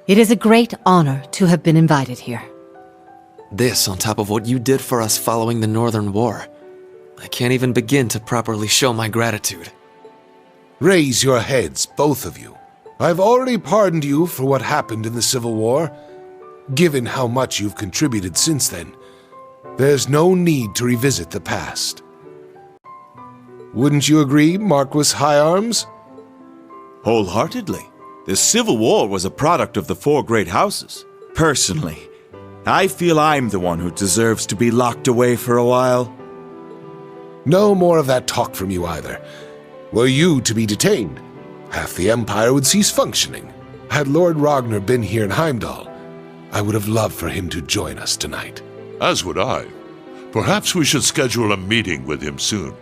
It is a great honor to have been invited here. This on top of what you did for us following the Northern War. I can't even begin to properly show my gratitude. Raise your heads, both of you. I've already pardoned you for what happened in the Civil War. Given how much you've contributed since then, there's no need to revisit the past. Wouldn't you agree, Marquis High Arms? Wholeheartedly. The Civil War was a product of the four great houses. Personally, I feel I'm the one who deserves to be locked away for a while. No more of that talk from you either. Were you to be detained, half the Empire would cease functioning. Had Lord Ragnar been here in Heimdall, I would have loved for him to join us tonight. As would I. Perhaps we should schedule a meeting with him soon.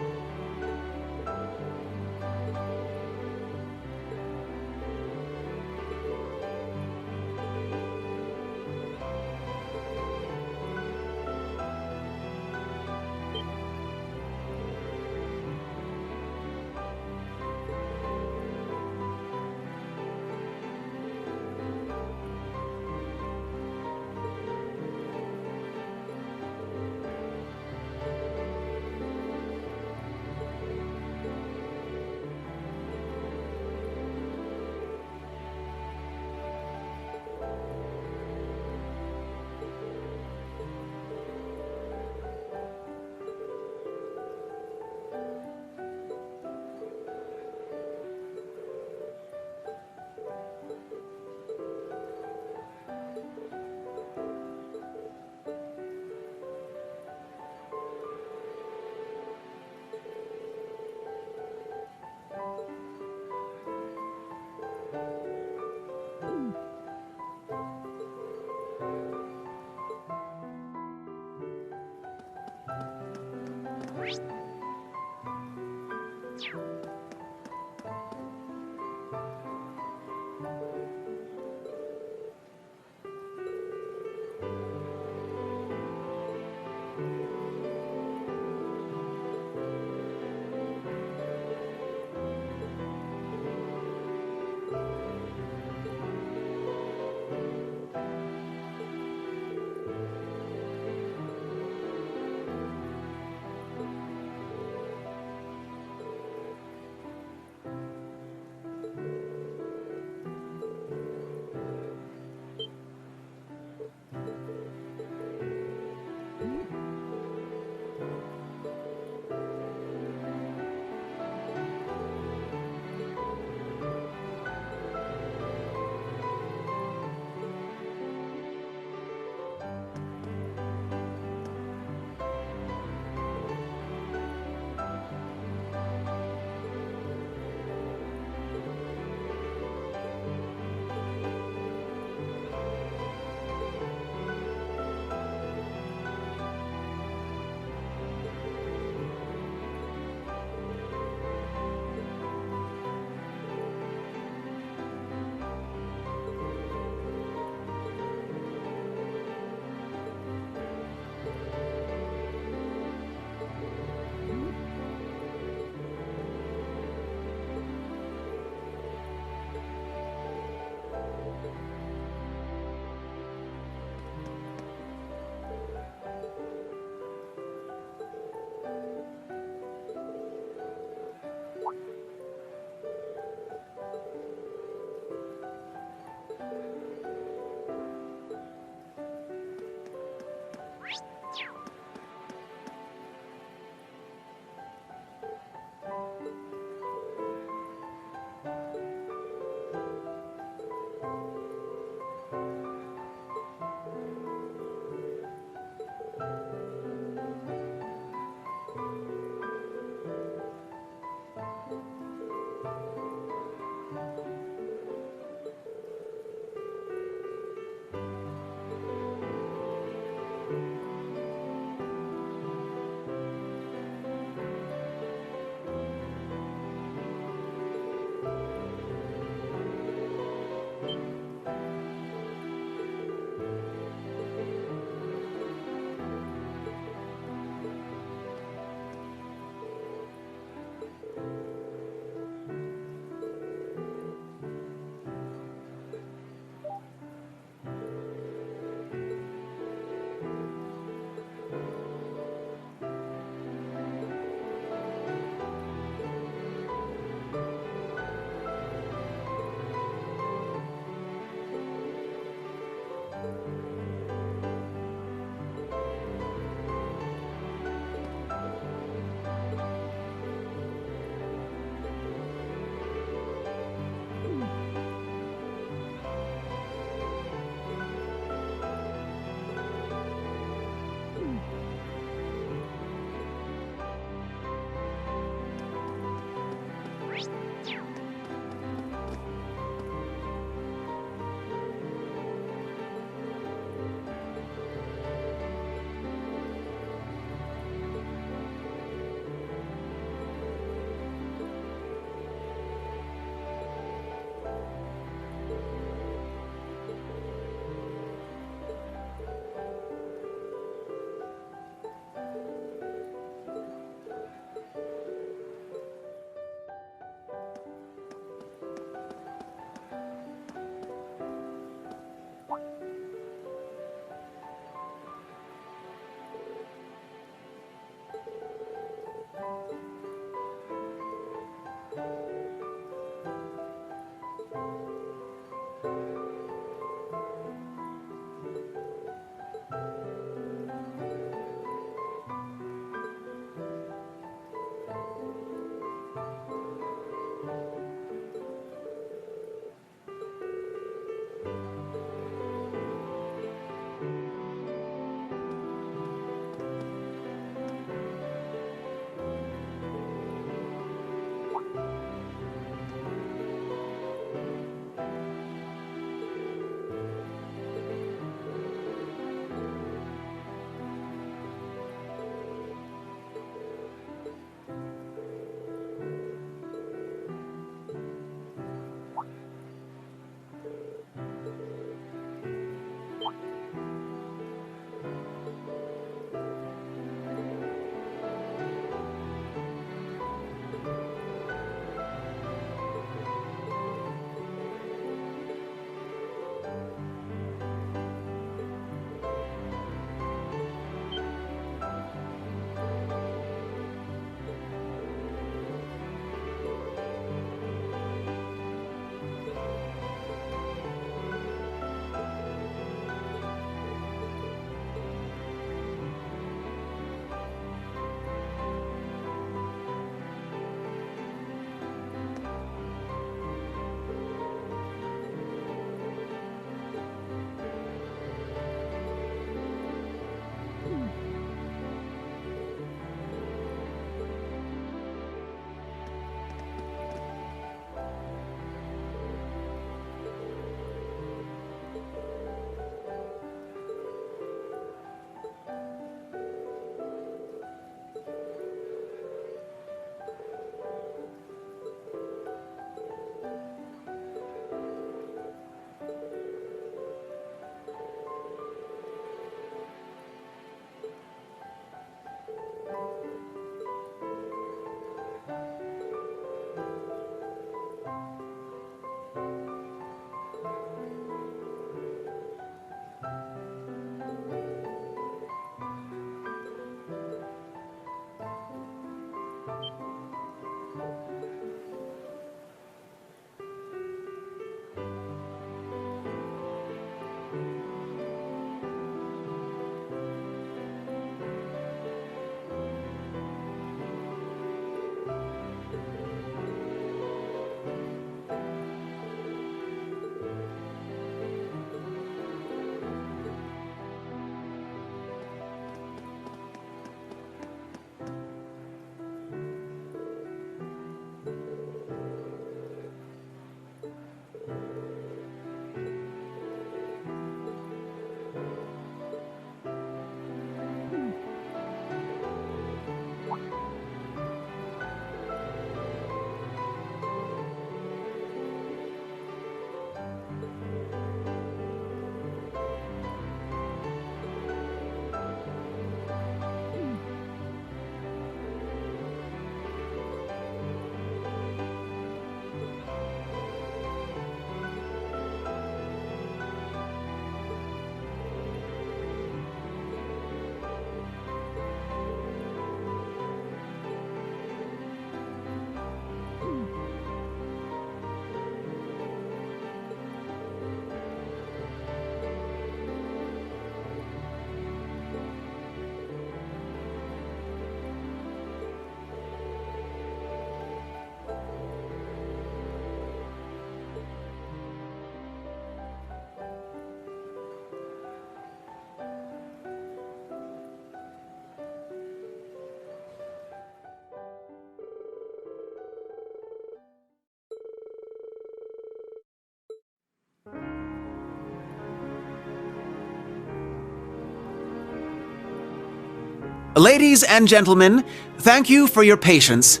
Ladies and gentlemen, thank you for your patience.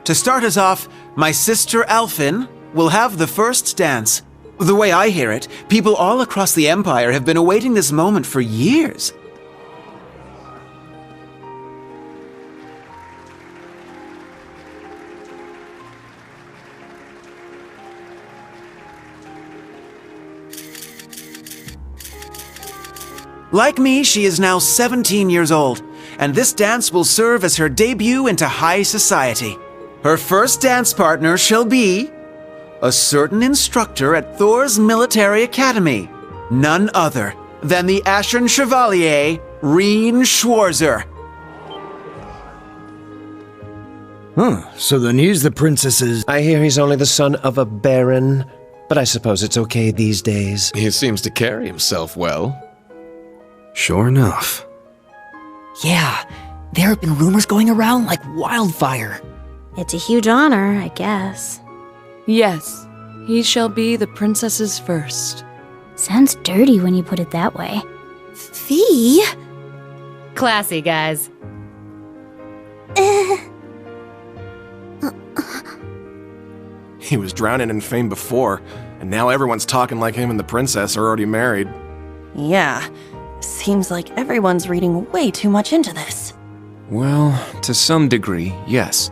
To start us off, my sister Alfin will have the first dance. The way I hear it, people all across the Empire have been awaiting this moment for years. Like me, she is now 17 years old, and this dance will serve as her debut into high society. Her first dance partner shall be a certain instructor at Thor's military academy, none other than the Ashen Chevalier, Reen Schwarzer. So then he's the princess's... I hear he's only the son of a baron, but I suppose it's okay these days. He seems to carry himself well. Sure enough. Yeah, there have been rumors going around like wildfire. It's a huge honor, I guess. Yes, he shall be the princess's first. Sounds dirty when you put it that way. Fee? Classy, guys. He was drowning in fame before, and now everyone's talking like him and the princess are already married. Yeah, seems like everyone's reading way too much into this. Well, to some degree, yes.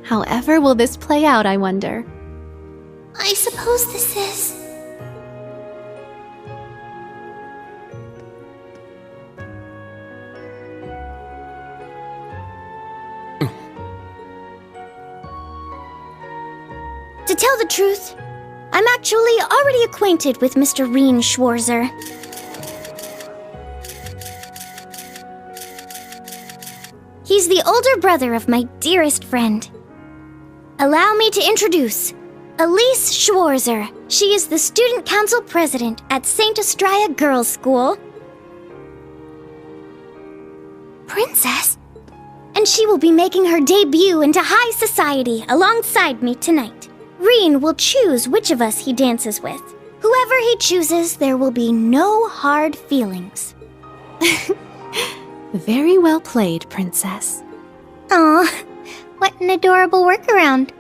However will this play out, I wonder? I suppose this is... To tell the truth, I'm actually already acquainted with Mr. Reen Schwarzer. He's the older brother of my dearest friend. Allow me to introduce Elise Schwarzer. She is the student council president at St. Estraya Girls' School. Princess? And she will be making her debut into high society alongside me tonight. Reen will choose which of us he dances with. Whoever he chooses, there will be no hard feelings. Very well played, Princess. Aw, what an adorable workaround.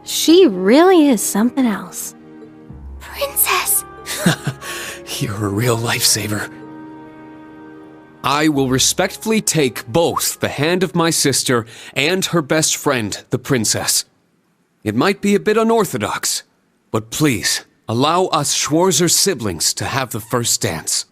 She really is something else. Princess! You're a real lifesaver. I will respectfully take both the hand of my sister and her best friend, the princess. It might be a bit unorthodox, but please, allow us Schwarzer siblings to have the first dance.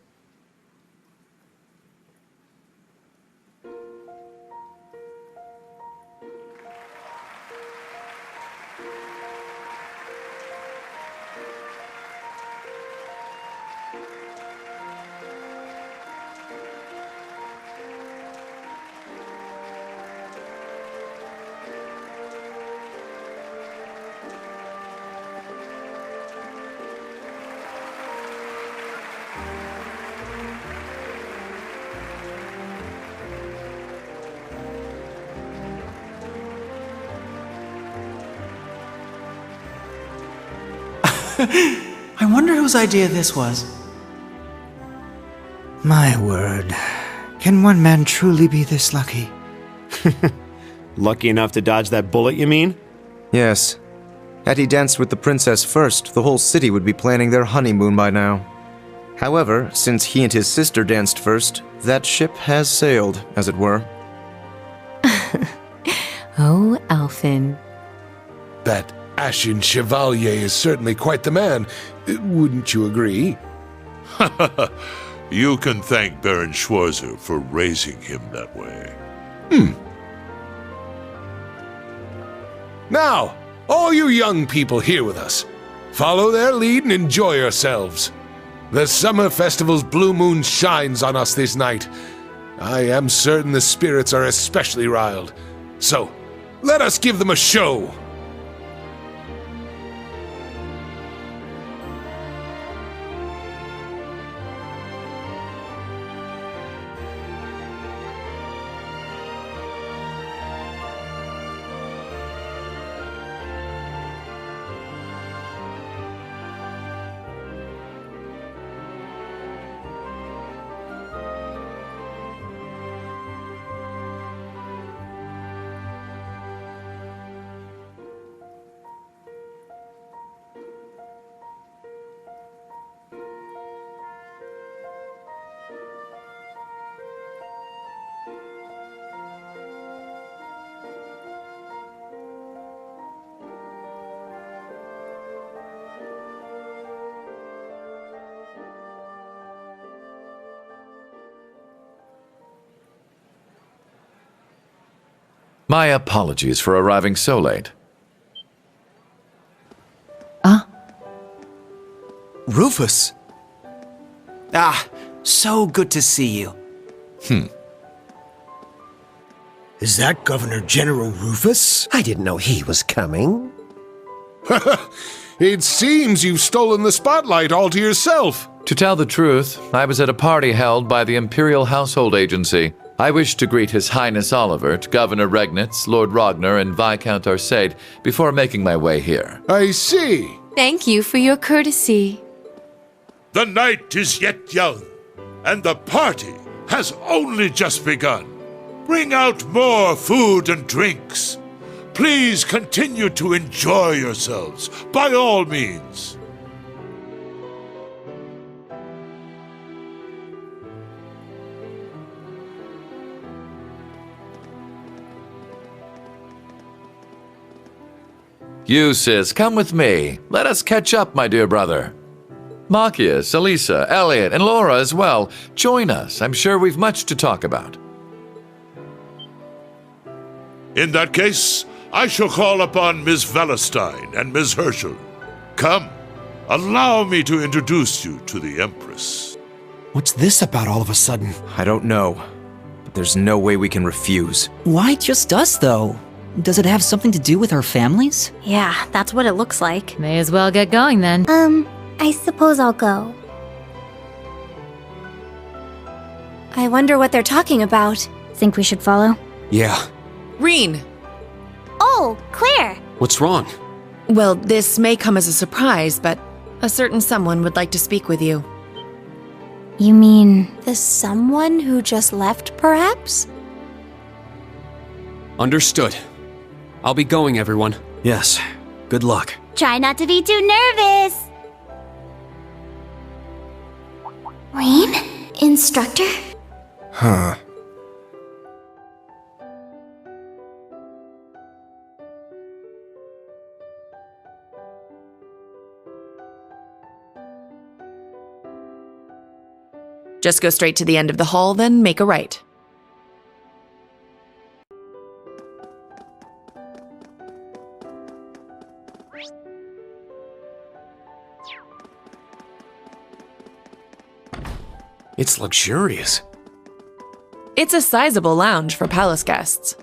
I wonder whose idea this was. My word. Can one man truly be this lucky? Lucky enough to dodge that bullet, you mean? Yes. Had he danced with the princess first, the whole city would be planning their honeymoon by now. However, since he and his sister danced first, that ship has sailed, as it were. Oh, Alfin. That Ashen Chevalier is certainly quite the man. Wouldn't you agree? You can thank Baron Schwarzer for raising him that way. Now, all you young people here with us, follow their lead and enjoy yourselves. The summer festival's blue moon shines on us this night. I am certain the spirits are especially riled. So, let us give them a show. My apologies for arriving so late. Rufus! Ah, so good to see you. Is that Governor General Rufus? I didn't know he was coming. It seems you've stolen the spotlight all to yourself. To tell the truth, I was at a party held by the Imperial Household Agency. I wish to greet His Highness Olivert, Governor Regnitz, Lord Ragnar, and Viscount Arcade before making my way here. I see. Thank you for your courtesy. The night is yet young, and the party has only just begun. Bring out more food and drinks. Please continue to enjoy yourselves, by all means. You, sis, come with me. Let us catch up, my dear brother. Machias, Elisa, Elliot, and Laura as well. Join us. I'm sure we've much to talk about. In that case, I shall call upon Ms. Valestein and Ms. Herschel. Come, allow me to introduce you to the Empress. What's this about all of a sudden? I don't know, but there's no way we can refuse. Why just us, though? Does it have something to do with our families? Yeah, that's what it looks like. May as well get going then. I suppose I'll go. I wonder what they're talking about. Think we should follow? Yeah. Reen! Oh, Claire! What's wrong? Well, this may come as a surprise, but a certain someone would like to speak with you. You mean... The someone who just left, perhaps? Understood. I'll be going, everyone. Yes. Good luck. Try not to be too nervous! Reen? Instructor? Huh. Just go straight to the end of the hall, then make a right. It's luxurious. It's a sizable lounge for palace guests.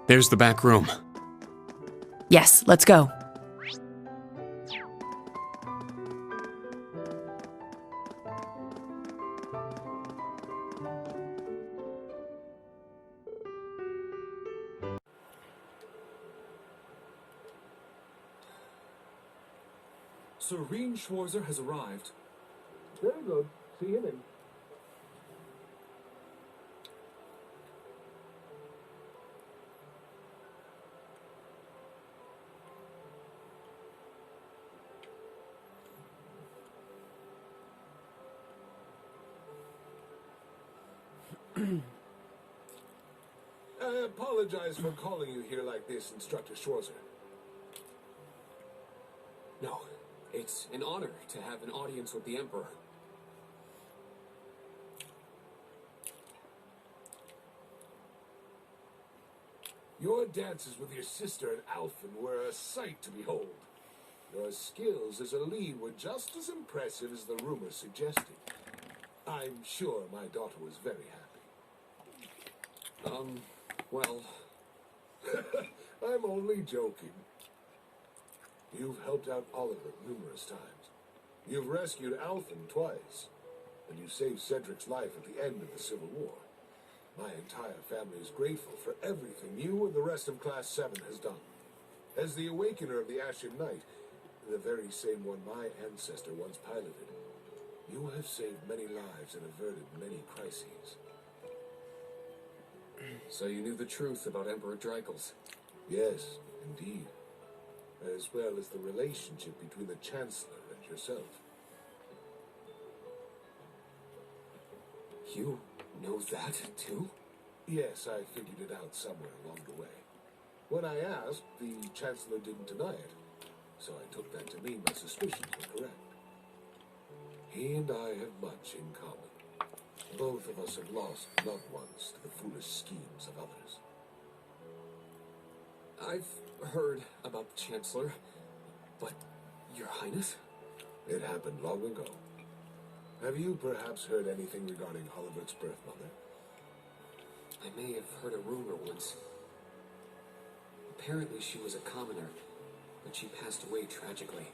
There's the back room. Yes, let's go. Sir Reen Schwarzer has arrived. Very good. See him in. I apologize for calling you here like this, Instructor Schwarzer. No, it's an honor to have an audience with the Emperor. Your dances with your sister and Alphen were a sight to behold. Your skills as a lead were just as impressive as the rumors suggested. I'm sure my daughter was very happy. Well... I'm only joking. You've helped out Oliver numerous times. You've rescued Alphen twice. And you saved Cedric's life at the end of the Civil War. My entire family is grateful for everything you and the rest of Class 7 has done. As the Awakener of the Ashen Knight, the very same one my ancestor once piloted, you have saved many lives and averted many crises. So you knew the truth about Emperor Dreigels? Yes, indeed. As well as the relationship between the Chancellor and yourself. You know that, too? Yes, I figured it out somewhere along the way. When I asked, the Chancellor didn't deny it, so I took that to mean my suspicions were correct. He and I have much in common. Both of us have lost loved ones to the foolish schemes of others. I've heard about the Chancellor, but Your Highness? It happened long ago. Have you perhaps heard anything regarding Olivert's birth mother? I may have heard a rumor once. Apparently she was a commoner, but she passed away tragically.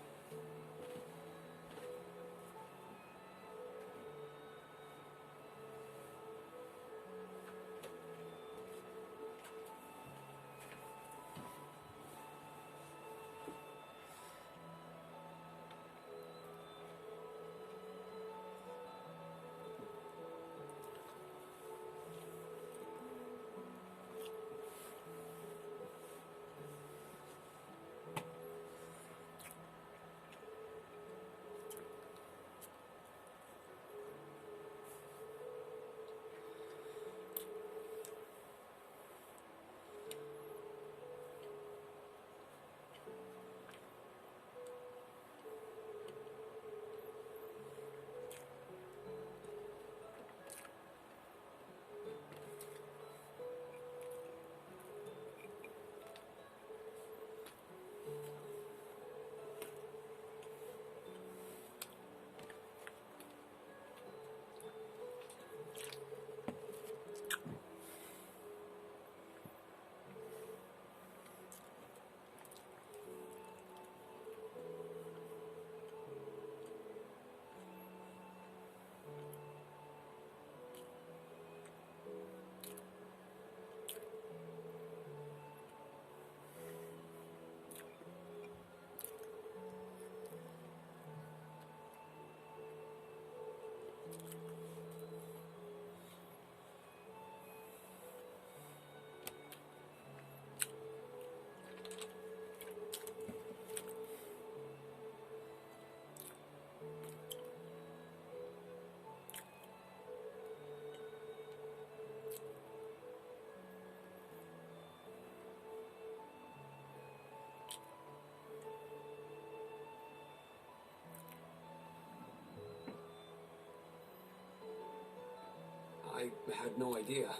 I had no idea.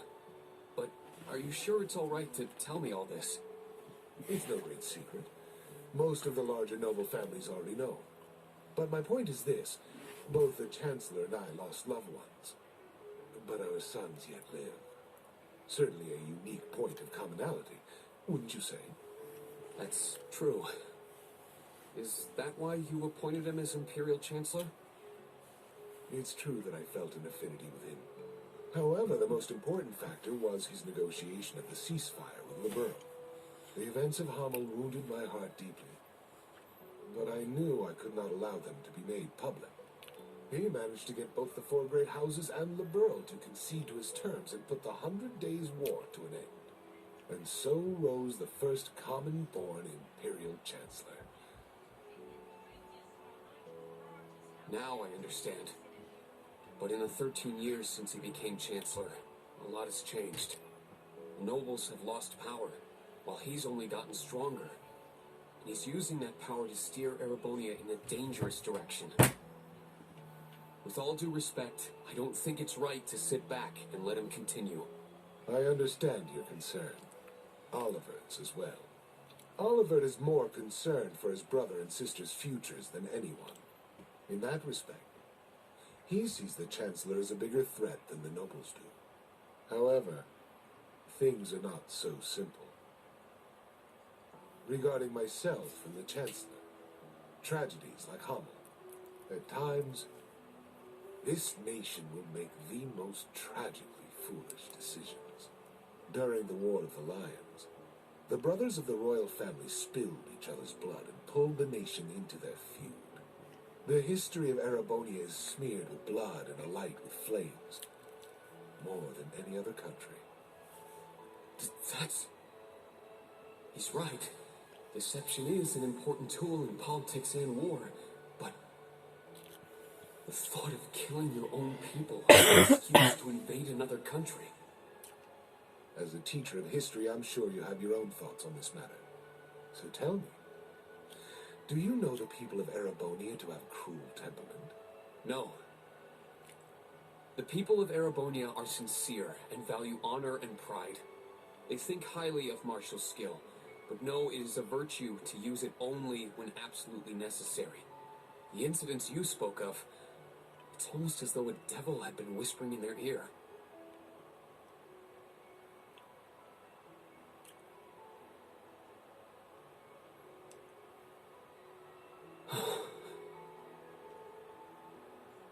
But are you sure it's all right to tell me all this? It's no great secret. Most of the larger noble families already know. But my point is this. Both the Chancellor and I lost loved ones. But our sons yet live. Certainly a unique point of commonality, wouldn't you say? That's true. Is that why you appointed him as Imperial Chancellor? It's true that I felt an affinity with him. However, the most important factor was his negotiation of the ceasefire with Liberl. The events of Hamel wounded my heart deeply. But I knew I could not allow them to be made public. He managed to get both the Four Great Houses and Liberl to concede to his terms and put the 100 Days' War to an end. And so rose the first common-born Imperial Chancellor. Now I understand. But in the 13 years since he became Chancellor, a lot has changed. Nobles have lost power, while he's only gotten stronger. And he's using that power to steer Erebonia in a dangerous direction. With all due respect, I don't think it's right to sit back and let him continue. I understand your concern. Oliver's as well. Oliver is more concerned for his brother and sister's futures than anyone. In that respect, he sees the Chancellor as a bigger threat than the nobles do. However, things are not so simple. Regarding myself and the Chancellor, tragedies like Hamel, at times, this nation will make the most tragically foolish decisions. During the War of the Lions, the brothers of the royal family spilled each other's blood and pulled the nation into their feud. The history of Erebonia is smeared with blood and alight with flames, more than any other country. He's right. Deception is an important tool in politics and war, but the thought of killing your own people as an excuse to invade another country. As a teacher of history, I'm sure you have your own thoughts on this matter. So tell me, do you know the people of Erebonia to have cruel temperament? No. The people of Erebonia are sincere and value honor and pride. They think highly of martial skill, but know it is a virtue to use it only when absolutely necessary. The incidents you spoke of, it's almost as though a devil had been whispering in their ear.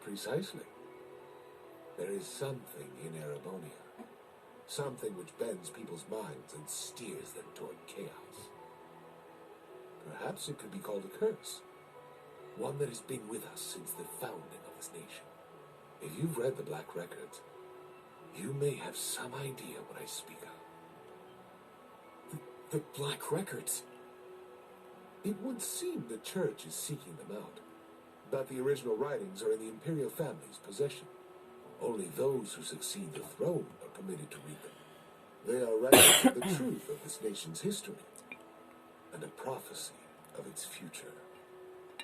Precisely. There is something in Erebonia. Something which bends people's minds and steers them toward chaos. Perhaps it could be called a curse. One that has been with us since the founding of this nation. If you've read the Black Records, you may have some idea what I speak of. The Black Records? It would seem the Church is seeking them out, but the original writings are in the Imperial family's possession. Only those who succeed the throne are permitted to read them. They are records of the truth of this nation's history, and a prophecy of its future.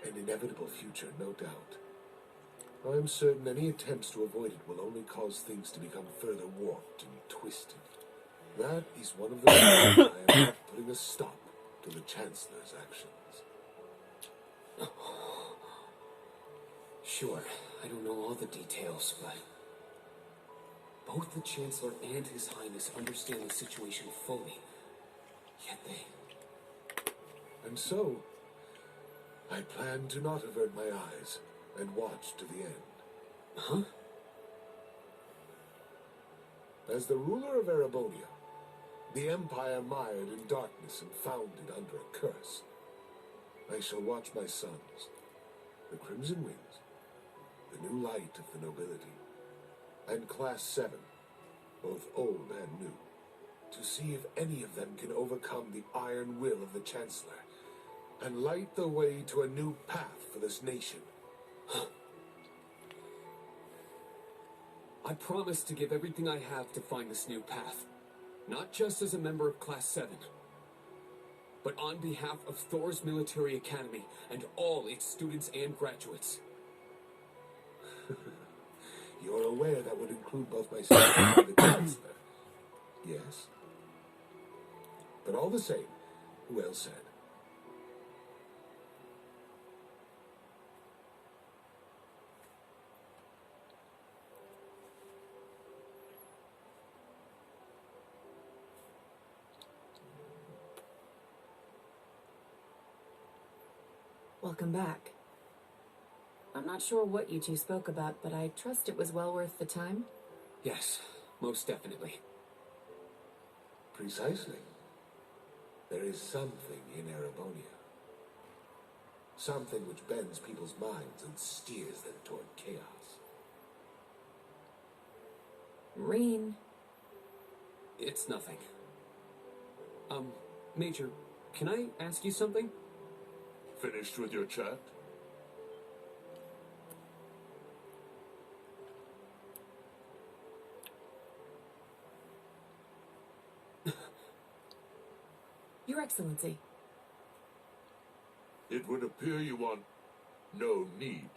An inevitable future, no doubt. I am certain any attempts to avoid it will only cause things to become further warped and twisted. That is one of the reasons I am not putting a stop to the Chancellor's actions. Sure, I don't know all the details, but both the Chancellor and His Highness understand the situation fully. Yet they... And so, I plan to not avert my eyes and watch to the end. Huh? As the ruler of Erebonia, the Empire mired in darkness and founded under a curse, I shall watch my sons, the Crimson Wings, the new light of the nobility, and Class 7, both old and new, to see if any of them can overcome the iron will of the Chancellor and light the way to a new path for this nation. I promise to give everything I have to find this new path. Not just as a member of Class 7, but on behalf of Thor's Military Academy and all its students and graduates. You're aware that would include both myself and the Chancellor? Yes. But all the same, well said. Welcome back. I'm not sure what you two spoke about, but I trust it was well worth the time. Yes, most definitely. Precisely. There is something in Erebonia. Something which bends people's minds and steers them toward chaos. Reen. It's nothing. Major, can I ask you something? Finished with your chat? Your Excellency. It would appear you want no need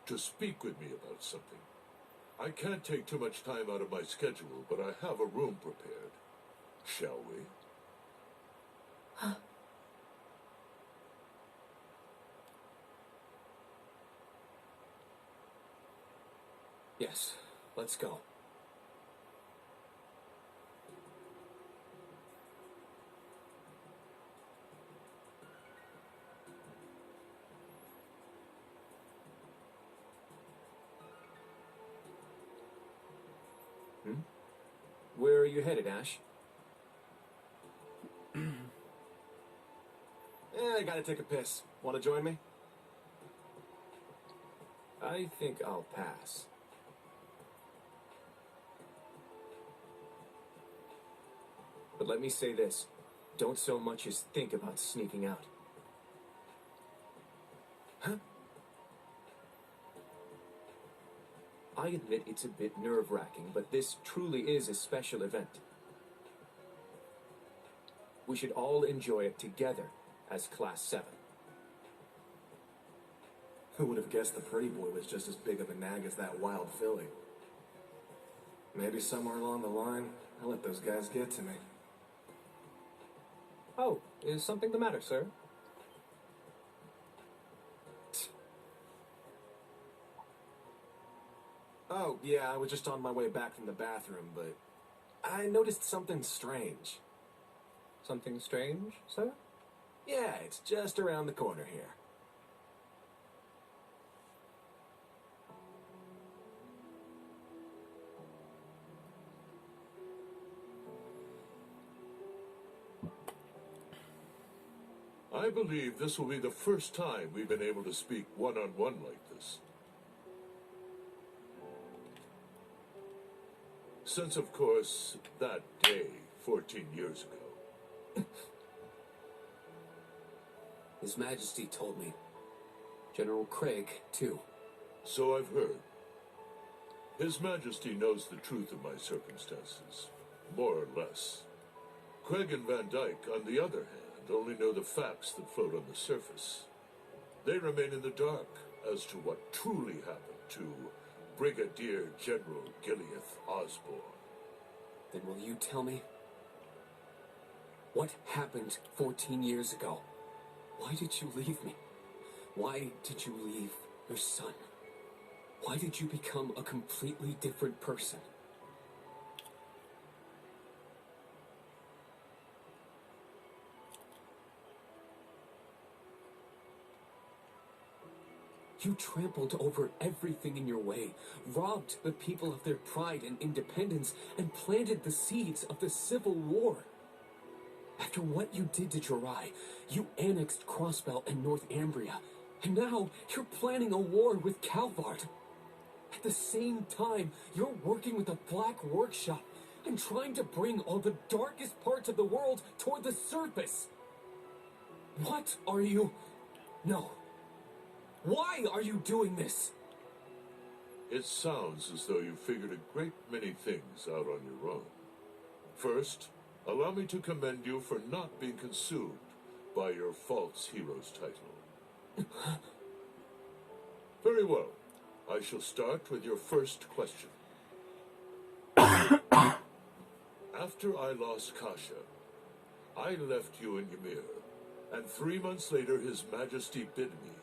to speak with me about something. I can't take too much time out of my schedule, but I have a room prepared. Shall we? Huh. Yes, let's go. Where are you headed, Ash? I gotta take a piss. Want to join me? I think I'll pass. But let me say this. Don't so much as think about sneaking out. Huh? I admit it's a bit nerve-wracking, but this truly is a special event. We should all enjoy it together as Class 7. Who would have guessed the pretty boy was just as big of a nag as that wild filly? Maybe somewhere along the line, I let those guys get to me. Oh, is something the matter, sir? Oh, yeah, I was just on my way back from the bathroom, but I noticed something strange. Something strange, sir? Yeah, it's just around the corner here. I believe this will be the first time we've been able to speak one-on-one like this. Since, of course, that day 14 years ago. His Majesty told me. General Craig, too. So I've heard. His Majesty knows the truth of my circumstances, more or less. Craig and Van Dyke, on the other hand, only know the facts that float on the surface. They remain in the dark as to what truly happened to Brigadier General Gileath Osborne. Then will you tell me? What happened 14 years ago? Why did you leave me? Why did you leave your son? Why did you become a completely different person? You trampled over everything in your way, robbed the people of their pride and independence, and planted the seeds of the Civil War. After what you did to Jirai, you annexed Crossbell and Northumbria, and now you're planning a war with Calvard. At the same time, you're working with the Black Workshop and trying to bring all the darkest parts of the world toward the surface. What are you... No. Why are you doing this? It sounds as though you figured a great many things out on your own. First, allow me to commend you for not being consumed by your false hero's title. Very well. I shall start with your first question. After I lost Kasha, I left you in Ymir, and 3 months later His Majesty bid me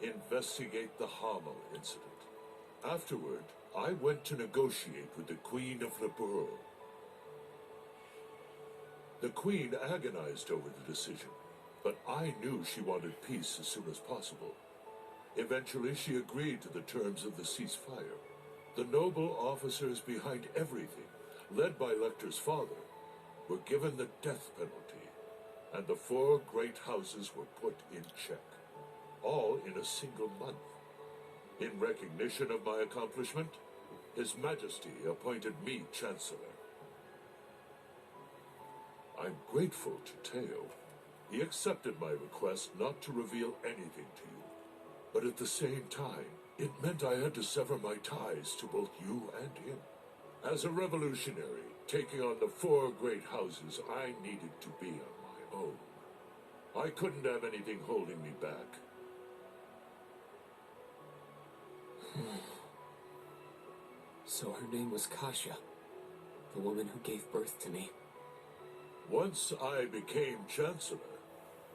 investigate the Hamel incident. Afterward, I went to negotiate with the Queen of Liberl. The Queen agonized over the decision, but I knew she wanted peace as soon as possible. Eventually, she agreed to the terms of the ceasefire. The noble officers behind everything, led by Lecter's father, were given the death penalty, and the 4 great houses were put in check. All in a single month. In recognition of my accomplishment, His Majesty appointed me Chancellor. I'm grateful to Teo. He accepted my request not to reveal anything to you. But at the same time, it meant I had to sever my ties to both you and him. As a revolutionary, taking on the 4 great houses, I needed to be on my own. I couldn't have anything holding me back. So her name was Kasha, the woman who gave birth to me. Once I became Chancellor,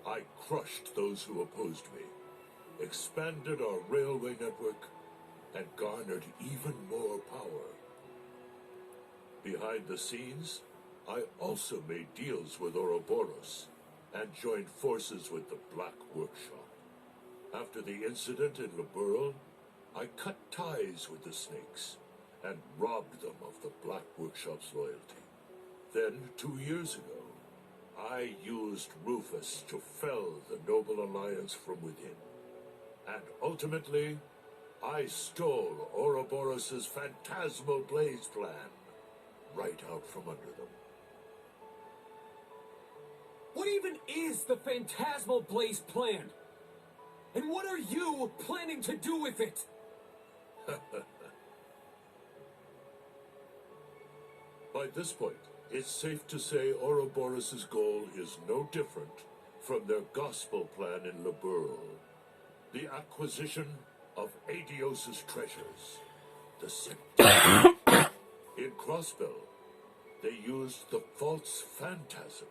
I crushed those who opposed me, expanded our railway network, and garnered even more power. Behind the scenes, I also made deals with Ouroboros and joined forces with the Black Workshop. After the incident in Liberl, I cut ties with the Snakes and robbed them of the Black Workshop's loyalty. Then, 2 years ago, I used Rufus to fell the Noble Alliance from within. And ultimately, I stole Ouroboros' phantasmal blaze plan right out from under them. What even is the Phantasmal Blaze plan? And what are you planning to do with it? By this point, it's safe to say Ouroboros' goal is no different from their gospel plan in Liberl. The acquisition of Aedios' treasures. The In Crossbell, they used the false phantasm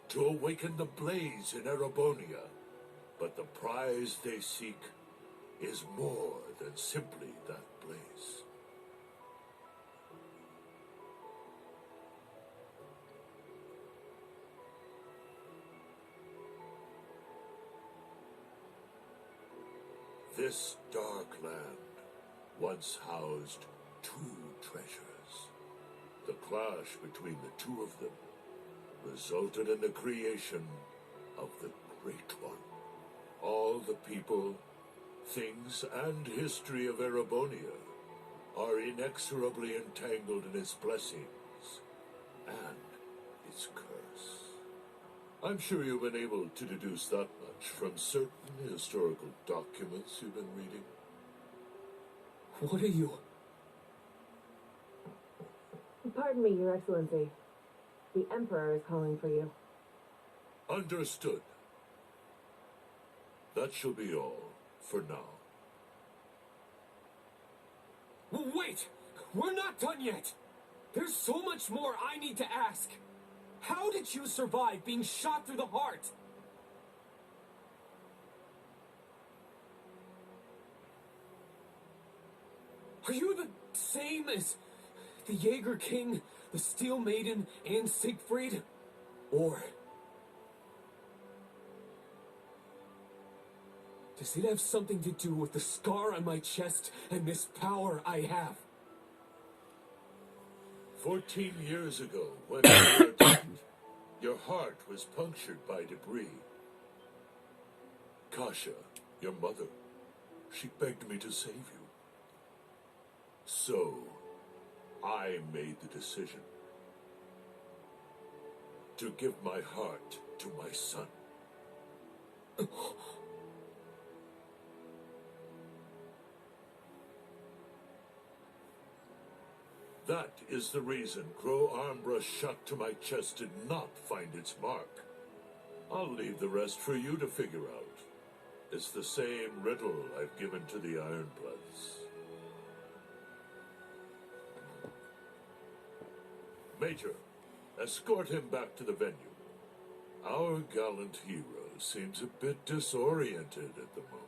to awaken the blaze in Erebonia. But the prize they seek is more than simply that blaze. This dark land once housed two treasures. The clash between the two of them resulted in the creation of the Great One. All the people, things, and history of Erebonia are inexorably entangled in its blessings and its curse. I'm sure you've been able to deduce that much from certain historical documents you've been reading. What are you? Pardon me, Your Excellency. The Emperor is calling for you. Understood. That shall be all for now. Wait! We're not done yet! There's so much more I need to ask. How did you survive being shot through the heart? Are you the same as the Jaeger King, the Steel Maiden, and Siegfried? Or does it have something to do with the scar on my chest and this power I have? 14 years ago, when you were attacked, your heart was punctured by debris. Kasha, your mother, she begged me to save you. So, I made the decision to give my heart to my son. That is the reason Crow Armbrush shot to my chest did not find its mark. I'll leave the rest for you to figure out. It's the same riddle I've given to the Ironbloods. Major, escort him back to the venue. Our gallant hero seems a bit disoriented at the moment.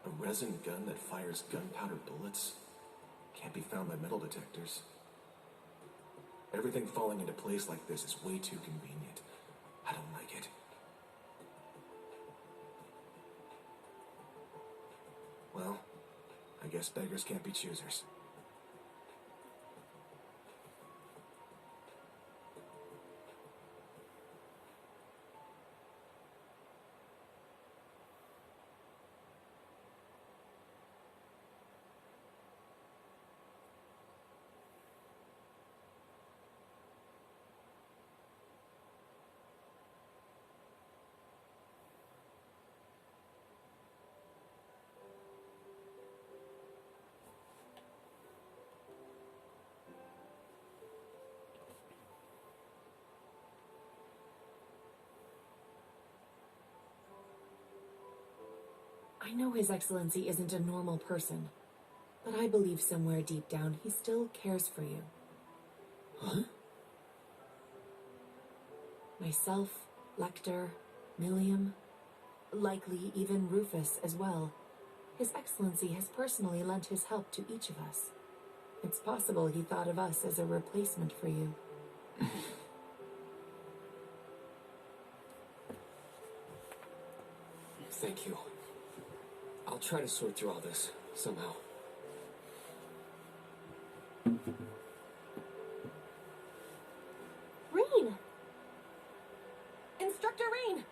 A resin gun that fires gunpowder bullets can't be found by metal detectors. Everything falling into place like this is way too convenient. I don't like it. Well, I guess beggars can't be choosers. I know His Excellency isn't a normal person, but I believe somewhere deep down he still cares for you. Huh? Myself, Lecter, Milliam, likely even Rufus as well. His Excellency has personally lent his help to each of us. It's possible he thought of us as a replacement for you. Thank you. I'll try to sort through all this, somehow. Rean! Instructor Rean!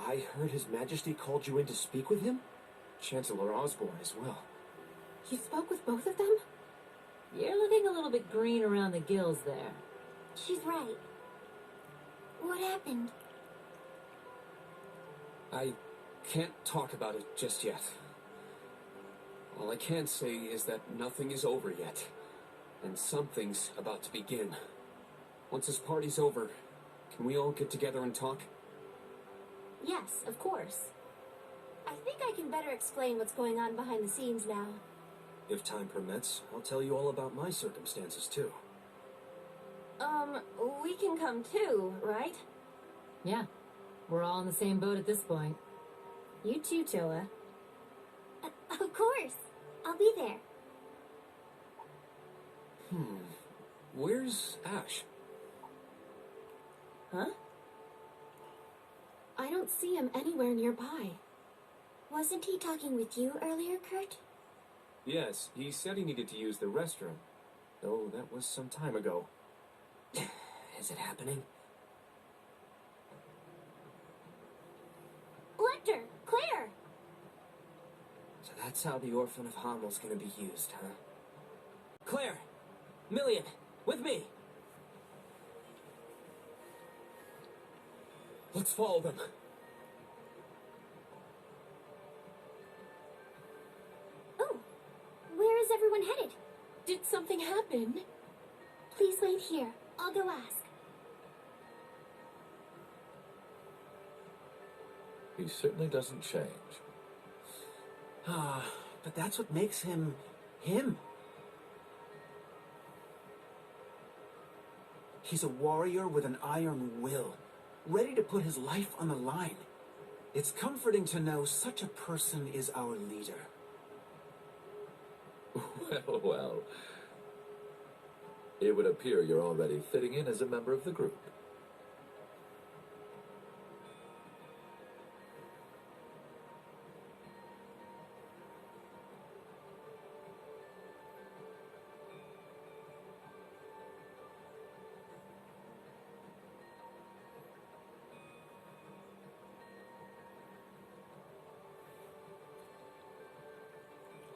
I heard His Majesty called you in to speak with him? Chancellor Osborne as well. You spoke with both of them? You're looking a little bit green around the gills there. She's right. What happened? I can't talk about it just yet. All I can say is that nothing is over yet, and something's about to begin. Once this party's over, can we all get together and talk? Yes, of course. I think I can better explain what's going on behind the scenes now. If time permits, I'll tell you all about my circumstances too. We can come too, right? Yeah, we're all in the same boat at this point. You too, Toa. Of course. I'll be there. Where's Ash? Huh? I don't see him anywhere nearby. Wasn't he talking with you earlier, Kurt? Yes, he said he needed to use the restroom. Though that was some time ago. Is it happening? Lecter! Claire! So that's how the Orphan of Hammel's gonna be used, huh? Claire! Million! With me! Let's follow them. Oh! Where is everyone headed? Did something happen? Please wait here. I'll go ask. He certainly doesn't change. But that's what makes him... him. He's a warrior with an iron will, ready to put his life on the line. It's comforting to know such a person is our leader. Well, well. It would appear you're already fitting in as a member of the group.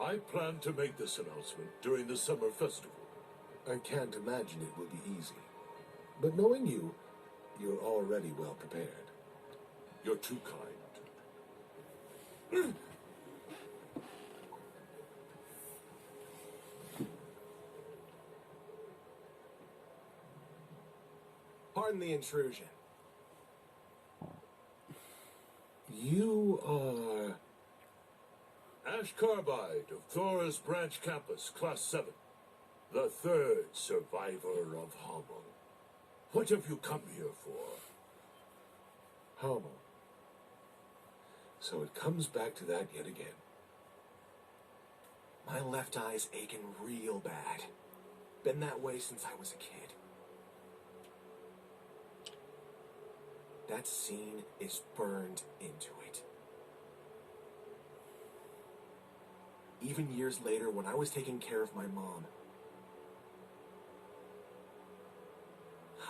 I plan to make this announcement during the summer festival. I can't imagine it will be easy. But knowing you, you're already well prepared. You're too kind. Pardon the intrusion. You are... Ash Carbide of Thora's Branch Campus, Class 7. The third survivor of Hamel. What have you come here for? Hamel. So it comes back to that yet again. My left eye's aching real bad. Been that way since I was a kid. That scene is burned into it. Even years later, when I was taking care of my mom,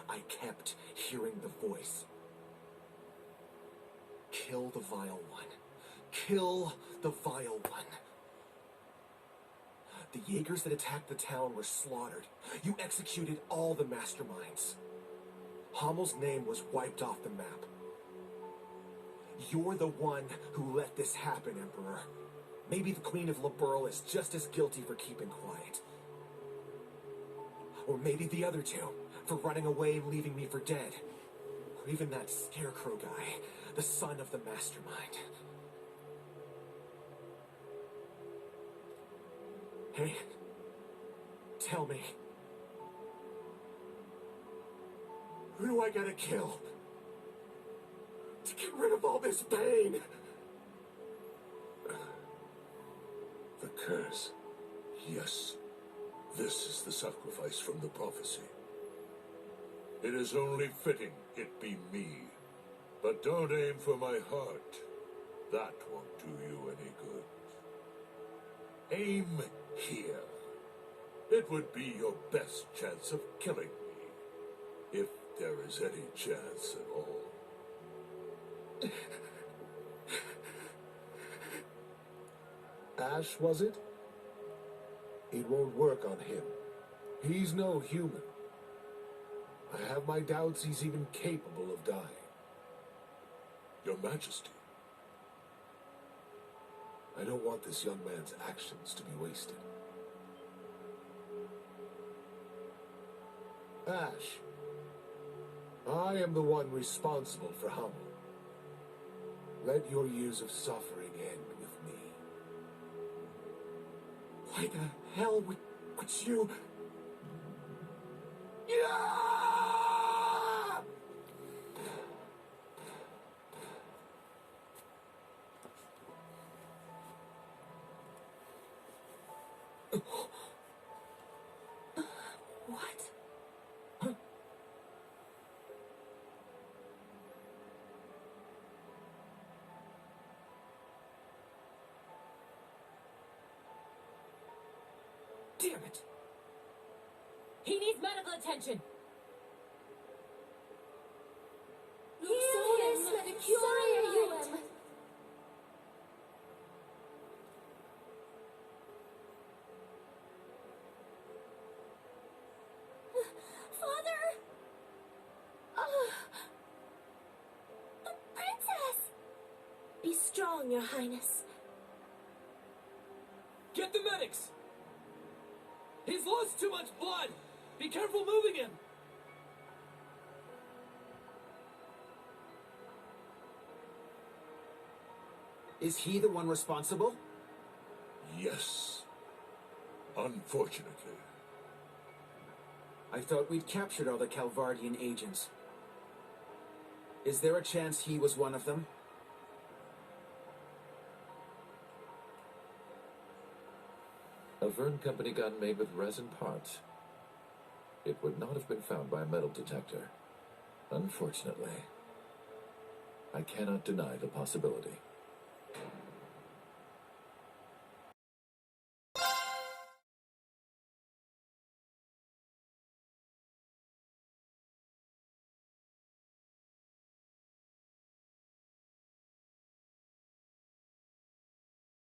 I kept hearing the voice. Kill the Vile One. Kill the Vile One. The Jaegers that attacked the town were slaughtered. You executed all the masterminds. Hammel's name was wiped off the map. You're the one who let this happen, Emperor. Maybe the Queen of Liberl is just as guilty for keeping quiet. Or maybe the other two, for running away and leaving me for dead. Or even that Scarecrow guy, the son of the Mastermind. Hey, tell me. Who do I gotta kill? To get rid of all this pain? The curse. Yes. This is the sacrifice from the prophecy. It is only fitting it be me. But don't aim for my heart. That won't do you any good. Aim here. It would be your best chance of killing me. If there is any chance at all. Ash, was it? It won't work on him. He's no human. I have my doubts he's even capable of dying. Your Majesty. I don't want this young man's actions to be wasted. Ash, I am the one responsible for Hamel. Let your years of suffering end with me. Why the hell would you... What? Damn it! He needs medical attention. Father! The princess! Be strong, Your Highness. Get the medics! He's lost too much blood! Be careful moving him! Is he the one responsible? Yes. Unfortunately. I thought we'd captured all the Calvardian agents. Is there a chance he was one of them? A Vern Company gun made with resin parts. It would not have been found by a metal detector. Unfortunately. I cannot deny the possibility.